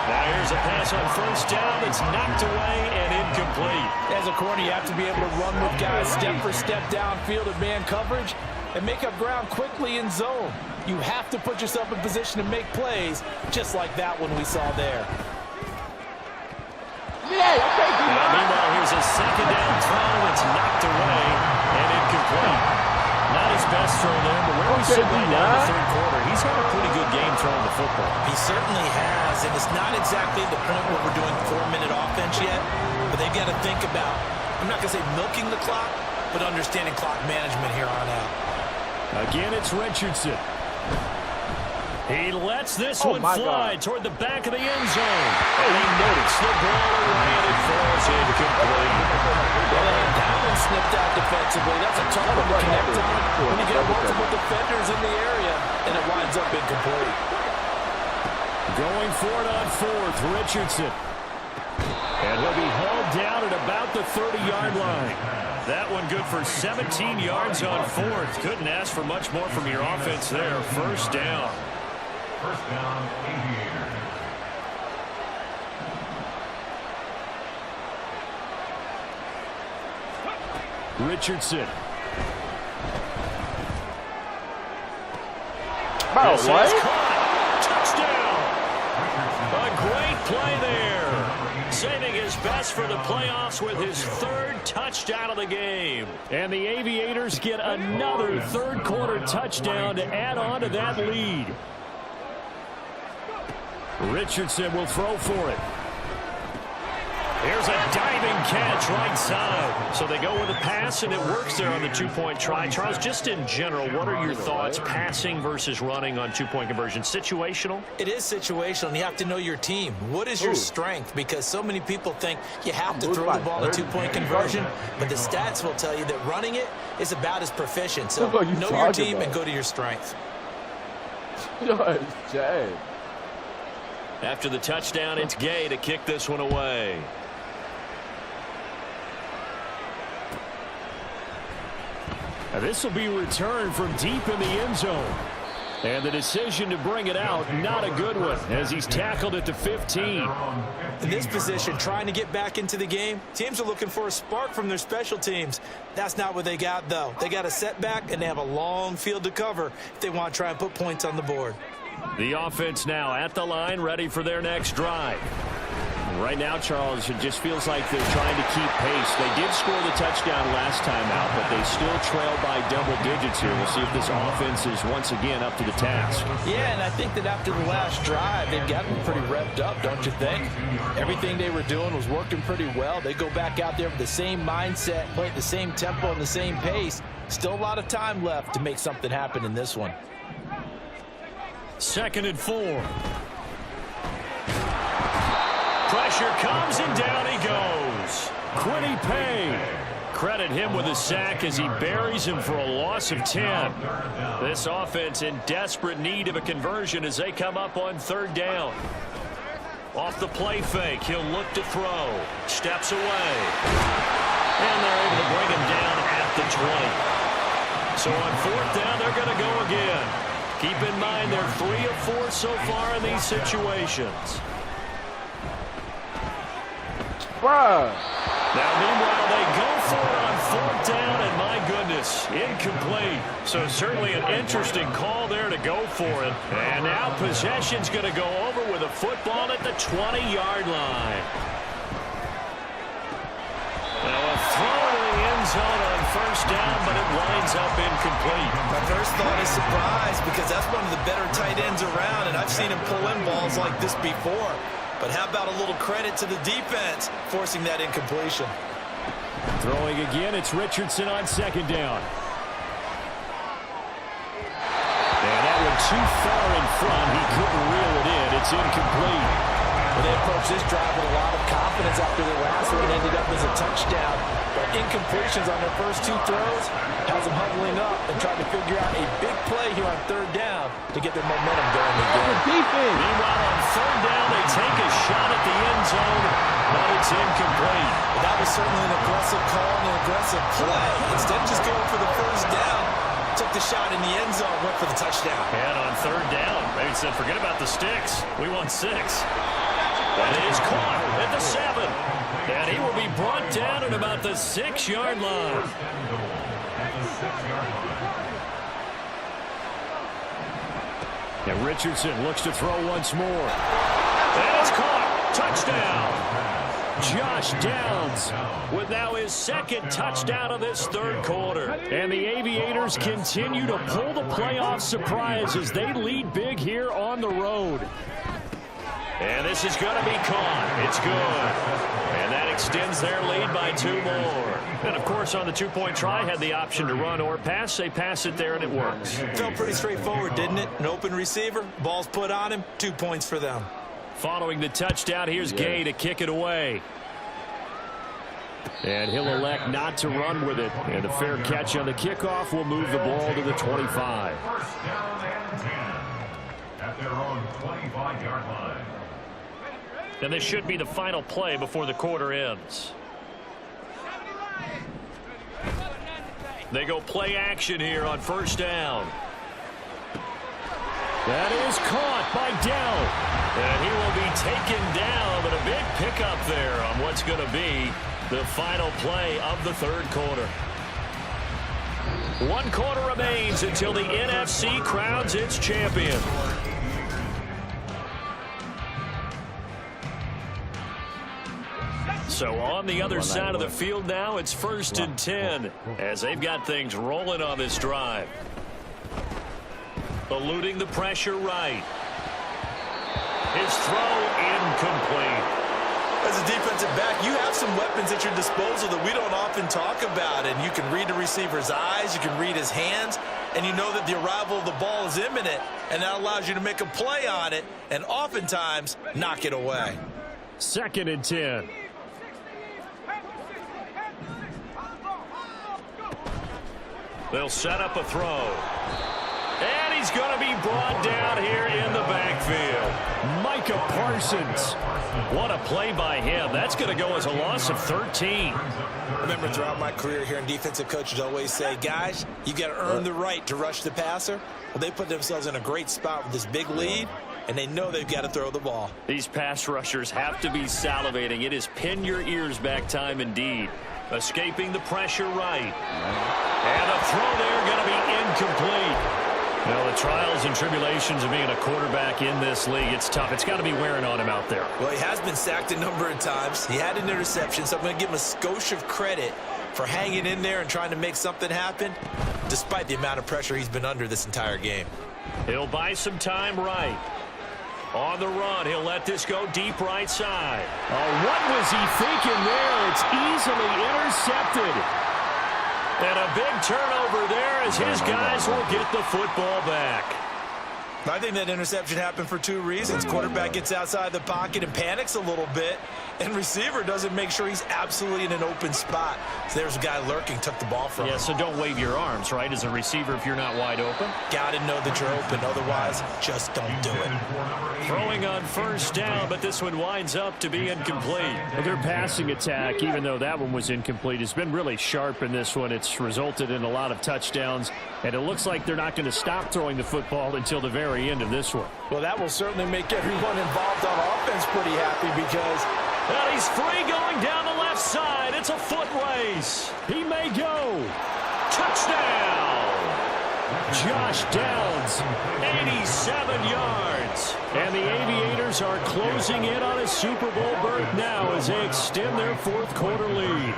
Now here's a pass on first down. It's knocked away and incomplete. As a corner, you have to be able to run with guys step for step downfield in man coverage and make up ground quickly in zone. You have to put yourself in position to make plays, just like that one we saw there. Yeah, okay, meanwhile, here's a second down throw. It's knocked away and incomplete. Not his best throw there, but where we sit right now in the third quarter, he's had a pretty good game throwing the football. He certainly has, and it's not exactly the point where we're doing 4-minute offense yet, but they've got to think about, I'm not going to say milking the clock, but understanding clock management here on out. Again, it's Richardson. He lets this one fly toward the back of the end zone. And he noticed the ball away and it falls incomplete. Well, they had that one snipped out defensively. That's a tough one to connect on when you get multiple defenders in the area, and it winds up incomplete. Going for it on fourth, Richardson. And he'll be hauled down at about the 30-yard line. That one good for 17 yards on fourth. Couldn't ask for much more from your offense there. First down. First down, Aviators. Richardson. Wow, what? Touchdown. A great play there. Saving his best for the playoffs with his third touchdown of the game. And the Aviators get another third quarter touchdown to add on to that lead. Richardson will throw for it. Here's a diving catch right side. So they go with a pass, and it works there on the two-point try. Charles, just in general, what are your thoughts passing versus running on two-point conversion? Situational? It is situational, and you have to know your team. What is your strength? Because so many people think you have to throw the ball in two-point conversion, but the stats will tell you that running it is about as proficient. So know your team and go to your strength. After the touchdown, it's Gay to kick this one away. Now this will be returned from deep in the end zone. And the decision to bring it out, not a good one, as he's tackled at the 15. In this position, trying to get back into the game, teams are looking for a spark from their special teams. That's not what they got, though. They got a setback, and they have a long field to cover if they want to try and put points on the board. The offense now at the line, ready for their next drive. Right now, Charles, it just feels like they're trying to keep pace. They did score the touchdown last time out, but they still trail by double digits here. We'll see if this offense is once again up to the task. Yeah, and I think that after the last drive, they've gotten pretty revved up, don't you think? Everything they were doing was working pretty well. They go back out there with the same mindset, play at the same tempo and the same pace. Still a lot of time left to make something happen in this one. 2nd and 4. Pressure comes and down he goes. Quiddy Pay. Credit him with a sack as he buries him for a loss of 10. This offense in desperate need of a conversion as they come up on 3rd down. Off the play fake, he'll look to throw. Steps away. And they're able to bring him down at the 20. So on 4th down, they're going to go again. Keep in mind they're 3 of 4 so far in these situations. Bruh. Now, meanwhile, they go for it on 4th down, and my goodness, incomplete. So certainly an interesting call there to go for it. And now possession's going to go over with a football at the 20-yard line. Now a throw to the end zone on 1st down, but it winds up incomplete. My first thought is surprise, because that's one of the better tight ends around, and I've seen him pull in balls like this before. But how about a little credit to the defense forcing that incompletion? Throwing again, it's Richardson on 2nd down. And that one too far in front. He couldn't reel it in. It's incomplete. Well, they approached this drive with a lot of confidence after the last one. It ended up as a touchdown. But incompletions on their first 2 throws has them huddling up and trying to figure out a big play here on 3rd down to get their momentum going again. Meanwhile, on 3rd down, they take a shot at the end zone, but it's incomplete. That was certainly an aggressive call and an aggressive play. Instead of just going for the 1st down, took the shot in the end zone, went for the touchdown. And on 3rd down, maybe said, forget about the sticks. We want 6. And it is caught at the 7. And he will be brought down at about the 6-yard line. And Richardson looks to throw once more. And it's caught. Touchdown. Josh Downs with now his 2nd touchdown of this 3rd quarter. And the Aviators continue to pull the playoff surprise as they lead big here on the road. And this is going to be caught. It's good. And that extends their lead by 2 more. And, of course, on the 2-point try, had the option to run or pass. They pass it there, and it works. Felt pretty straightforward, didn't it? An open receiver, ball's put on him, 2 points for them. Following the touchdown, here's Gay to kick it away. And he'll elect not to run with it. And the fair catch on the kickoff will move the ball to the 25. 1st down and 10 at their own 25-yard line. And this should be the final play before the quarter ends. They go play action here on 1st down. That is caught by Dell. And he will be taken down, but a big pickup there on what's going to be the final play of the 3rd quarter. 1 quarter remains until the NFC crowns its champion. So on the other side of the field now, it's 1st and 10 as they've got things rolling on this drive. Eluding the pressure right. His throw incomplete. As a defensive back, you have some weapons at your disposal that we don't often talk about. And you can read the receiver's eyes, you can read his hands, and you know that the arrival of the ball is imminent. And that allows you to make a play on it and oftentimes knock it away. 2nd and 10. They'll set up a throw. And he's going to be brought down here in the backfield. Micah Parsons. What a play by him. That's going to go as a loss of 13. I remember throughout my career here, defensive coaches always say, guys, you got to earn the right to rush the passer. Well, they put themselves in a great spot with this big lead, and they know they've got to throw the ball. These pass rushers have to be salivating. It is pin your ears back time indeed. Escaping the pressure right. And a throw there going to be incomplete. Now, the trials and tribulations of being a quarterback in this league, it's tough. It's got to be wearing on him out there. Well, he has been sacked a number of times. He had an interception, so I'm going to give him a skosh of credit for hanging in there and trying to make something happen, despite the amount of pressure he's been under this entire game. He'll buy some time right. On the run, he'll let this go deep right side. Oh, what was he thinking there? It's easily intercepted. And a big turnover there as his guys will get the football back. I think that interception happened for two reasons. Quarterback gets outside the pocket and panics a little bit, and receiver doesn't make sure he's absolutely in an open spot. So there's a guy lurking, took the ball from him. Yeah, so don't wave your arms, right, as a receiver if you're not wide open. Got to know that you're open. Otherwise, just don't do it. Throwing on first down, but this one winds up to be incomplete. Well, their passing attack, even though that one was incomplete, has been really sharp in this one. It's resulted in a lot of touchdowns, and it looks like they're not going to stop throwing the football until the very end of this one. Well, that will certainly make everyone involved on offense pretty happy because... And he's free going down the left side. It's a foot race. He may go. Touchdown. Josh Downs, 87 yards. And the Aviators are closing in on a Super Bowl berth now as they extend their fourth quarter lead.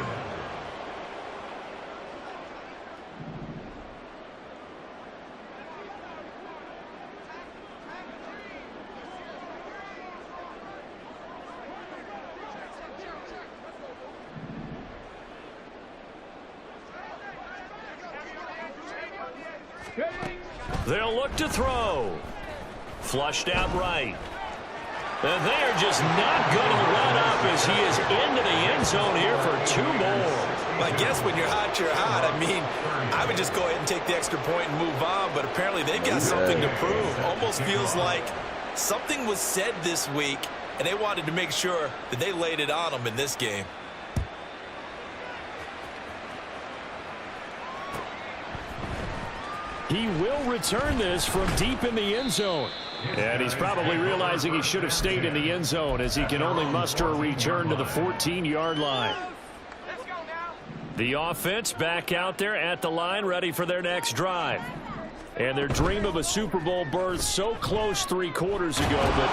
They'll look to throw. Flushed out right. And they're just not going to let up as he is into the end zone here for two more. Well, I guess when you're hot, you're hot. I mean, I would just go ahead and take the extra point and move on, but apparently they've got something to prove. Almost feels like something was said this week, and they wanted to make sure that they laid it on them in this game. He will return this from deep in the end zone. And he's probably realizing he should have stayed in the end zone as he can only muster a return to the 14-yard line. The offense back out there at the line, ready for their next drive. And their dream of a Super Bowl berth so close 3 quarters ago, but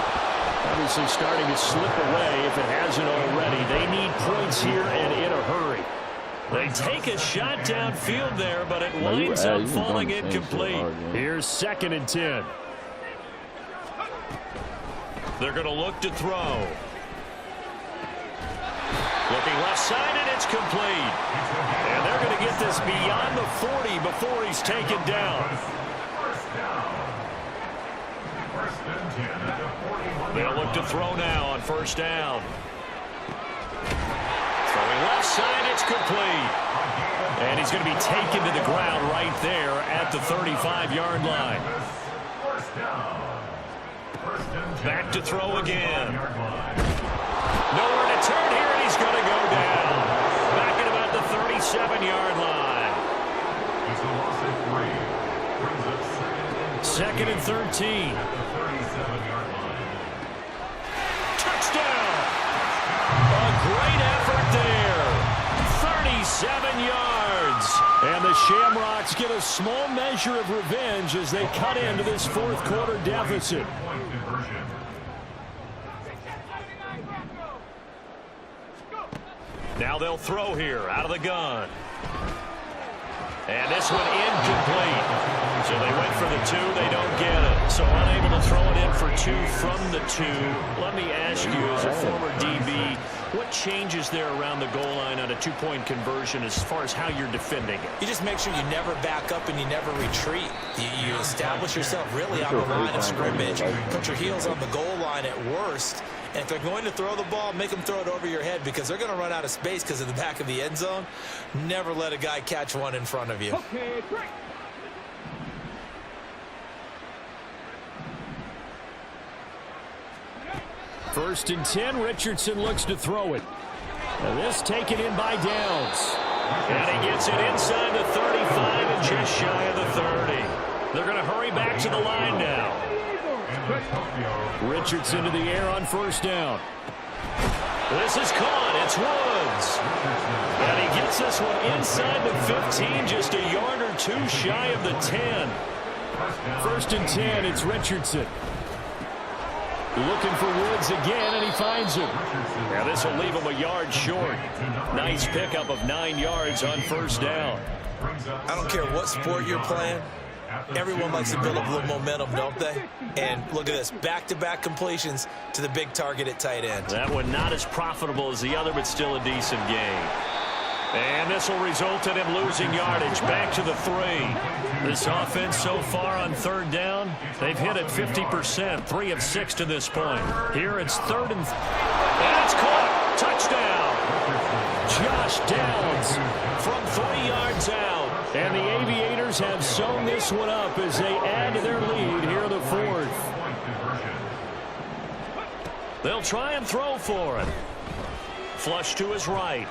obviously starting to slip away if it hasn't already. They need points here and in a hurry. They take a shot downfield there, but it winds up falling incomplete. Here's 2nd and 10. They're going to look to throw. Looking left side, and it's complete. And they're going to get this beyond the 40 before he's taken down. They'll look to throw now on first down. Throwing left side, it's complete. And he's going to be taken to the ground right there at the 35-yard line. Back to throw again. Nowhere to turn here, and he's going to go down. Back at about the 37-yard line. 2nd and 13. Touchdown! A great effort there. 37 yards. And the Shamrocks get a small measure of revenge as they cut into this fourth quarter deficit. Now they'll throw here out of the gun. And this one incomplete. So they went for the 2. They don't get it. So unable to throw it in for 2 from the 2. Let me ask you, as a former DB, what changes there around the goal line on a 2-point conversion as far as how you're defending it? You just make sure you never back up and you never retreat. You establish yourself really on the line of scrimmage. Put your heels on the goal line at worst. And if they're going to throw the ball, make them throw it over your head because they're going to run out of space because of the back of the end zone. Never let a guy catch one in front of you. Okay, great. First and 10, Richardson looks to throw it. And this taken in by Downs. And he gets it inside the 35 and just shy of the 30. They're going to hurry back to the line now. Richardson to the air on first down. This is caught. It's Woods. And he gets this one inside the 15, just a yard or 2 shy of the 10. First and 10, it's Richardson. Looking for Woods again, and he finds him. Now this will leave him a yard short. Nice pickup of 9 yards on first down. I don't care what sport you're playing. Everyone likes to build up a little momentum, don't they? And look at this, back-to-back completions to the big target at tight end. That one not as profitable as the other, but still a decent game. And this will result in him losing yardage. Back to the 3. This offense so far on 3rd down, they've hit it 50%, 3 of 6 to this point. Here it's 3rd and it's caught. Touchdown. Shaud Deonta from 3 yards out. And the Aviators have sewn this one up as they add to their lead here in the 4th. They'll try and throw for it. Flush to his right.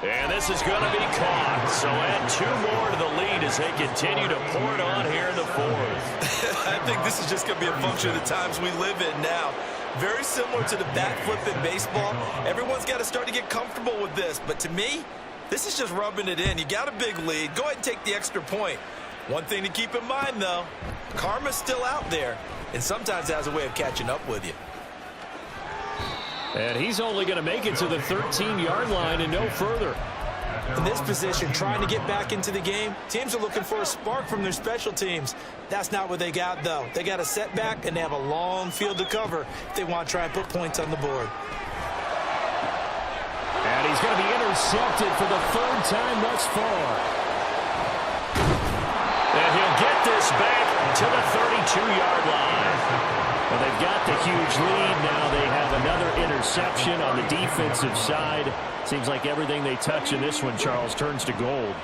And this is going to be caught. So add 2 more to the lead as they continue to pour it on here in the 4th. I think this is just going to be a function of the times we live in now. Very similar to the bat flip in baseball. Everyone's got to start to get comfortable with this. But to me, this is just rubbing it in. You got a big lead. Go ahead and take the extra point. One thing to keep in mind, though, karma's still out there. And sometimes has a way of catching up with you. And he's only going to make it to the 13-yard line and no further. In this position, trying to get back into the game, teams are looking for a spark from their special teams. That's not what they got, though. They got a setback, and they have a long field to cover if they want to try and put points on the board. And he's going to be intercepted for the 3rd time thus far. And he'll get this back to the 32-yard line. Well, they've got the huge lead. Now they have another interception on the defensive side. Seems like everything they touch in this one, Charles, turns to gold.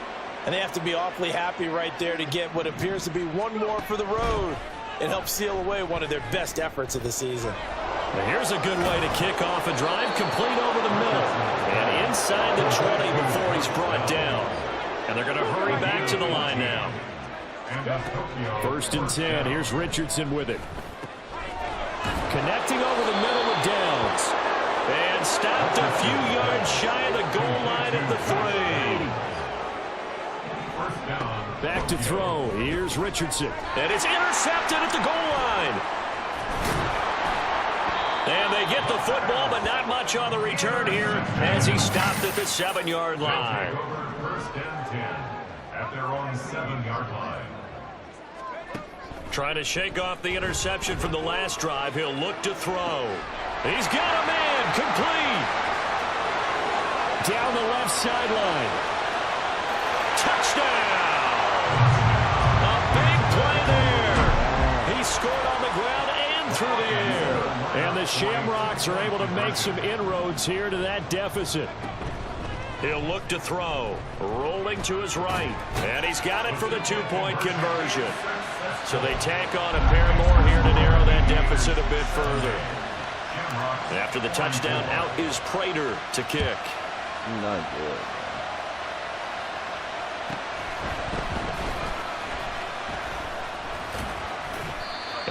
And they have to be awfully happy right there to get what appears to be one more for the road. It helps seal away one of their best efforts of the season. Well, here's a good way to kick off a drive, complete over the middle. And inside the 20 before he's brought down. And they're going to hurry back to the line now. 1st and 10. Here's Richardson with it. Connecting over the middle with Downs. And stopped a few yards shy of the goal line at the 3. Back to throw. Here's Richardson. And it's intercepted at the goal line. And they get the football, but not much on the return here as he stopped at the 7-yard line. 1st and 10 at their own 7-yard line. Trying to shake off the interception from the last drive. He'll look to throw. He's got a man. Complete. Down the left sideline. Touchdown. A big play there. He scored on the ground and through the air. And the Shamrocks are able to make some inroads here to that deficit. He'll look to throw. Rolling to his right. And he's got it for the 2-point conversion. So they tack on a pair more here to narrow that deficit a bit further. After the touchdown, out is Prater to kick. Not good.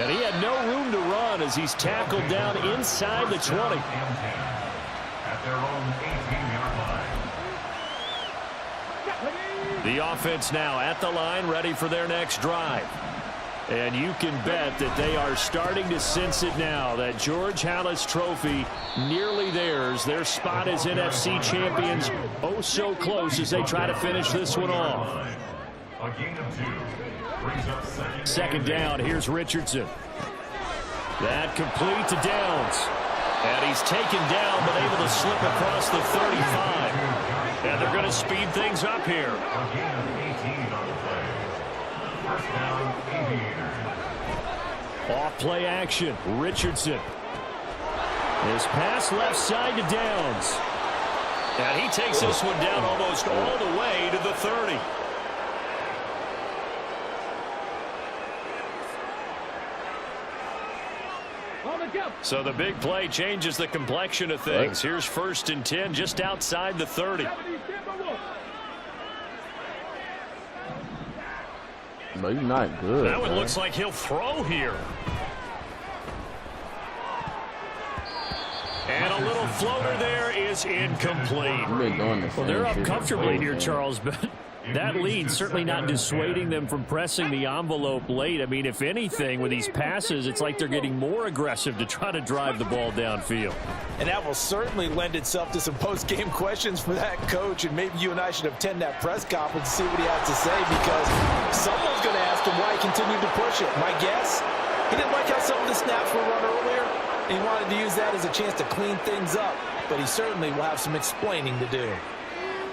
And he had no room to run as he's tackled down inside the 20. At their own 18-yard line. The offense now at the line, ready for their next drive. And you can bet that they are starting to sense it now. That George Halas trophy nearly theirs. Their spot as NFC champions oh so close as they try to finish this one off. A gain of 2 brings up 2nd down. Here's Richardson. That complete to Downs. And he's taken down but able to slip across the 35. And they're going to speed things up here. A gain of 18 on the play. 1st down, Aviators. Off play action. Richardson. His pass left side to Downs. And he takes this one down almost all the way to the 30. So the big play changes the complexion of things. Here's 1st and 10 just outside the 30. No, you're not good. That one looks like he'll throw here. And a little floater there is incomplete. Well, they're up comfortably here, Charles, but that lead certainly not dissuading them from pressing the envelope late. I mean, if anything, with these passes, it's like they're getting more aggressive to try to drive the ball downfield. And that will certainly lend itself to some post-game questions for that coach, and maybe you and I should attend that press conference to see what he has to say, because someone's going to ask him why he continued to push it. My guess, he didn't like how some of the snaps were run earlier, and he wanted to use that as a chance to clean things up, but he certainly will have some explaining to do.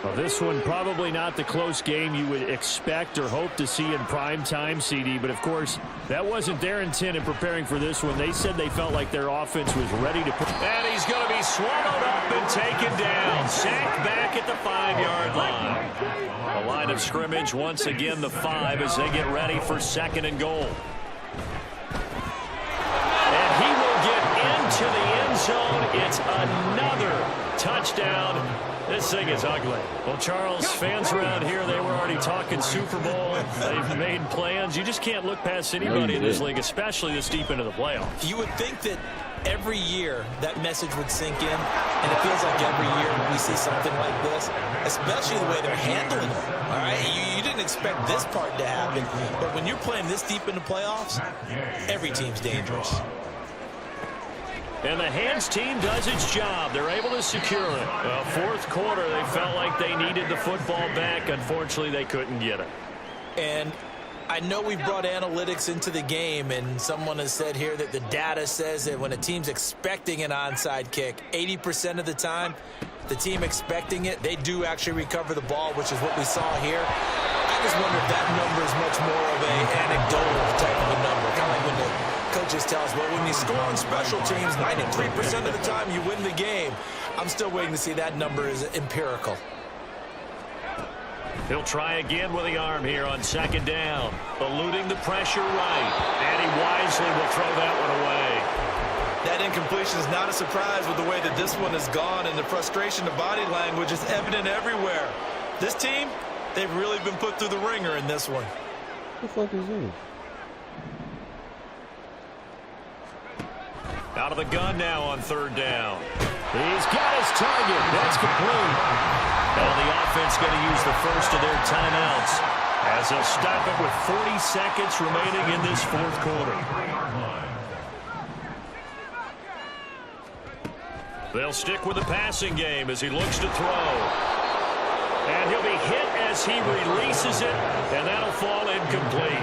Well, this one probably not the close game you would expect or hope to see in prime time, CD. But, of course, that wasn't their intent in preparing for this one. They said they felt like their offense was ready to put. And he's going to be swallowed up and taken down. Sacked back at the 5-yard line. The line of scrimmage, once again, the 5 as they get ready for 2nd and goal. And he will get into the end zone. It's another touchdown. This thing is ugly. Well, Charles, fans around here, they were already talking Super Bowl. They've made plans. You just can't look past anybody in this league, especially this deep into the playoffs. You would think that every year that message would sink in, and it feels like every year we see something like this, especially the way they're handling it. All right, you didn't expect this part to happen, but when you're playing this deep into playoffs, every team's dangerous. And the hands team does its job. They're able to secure it. Well, 4th quarter, they felt like they needed the football back. Unfortunately, they couldn't get it. And I know we brought analytics into the game, and someone has said here that the data says that when a team's expecting an onside kick, 80% of the time, the team expecting it, they do actually recover the ball, which is what we saw here. I just wonder if that number is much more of an anecdotal type of a number, kind of like when the coaches tell us, well, when you score on special teams, 93% of the time you win the game. I'm still waiting to see that number is empirical. He'll try again with the arm here on 2nd down. Eluding the pressure right. And he wisely will throw that one away. That incompletion is not a surprise with the way that this one has gone, and the frustration of body language is evident everywhere. This team, they've really been put through the ringer in this one. What the fuck is this? Out of the gun now on 3rd down. He's got his target. That's complete. Now the offense going to use the first of their timeouts as they'll stop it with 40 seconds remaining in this 4th quarter. They'll stick with the passing game as he looks to throw. And he'll be hit as he releases it, and that'll fall incomplete.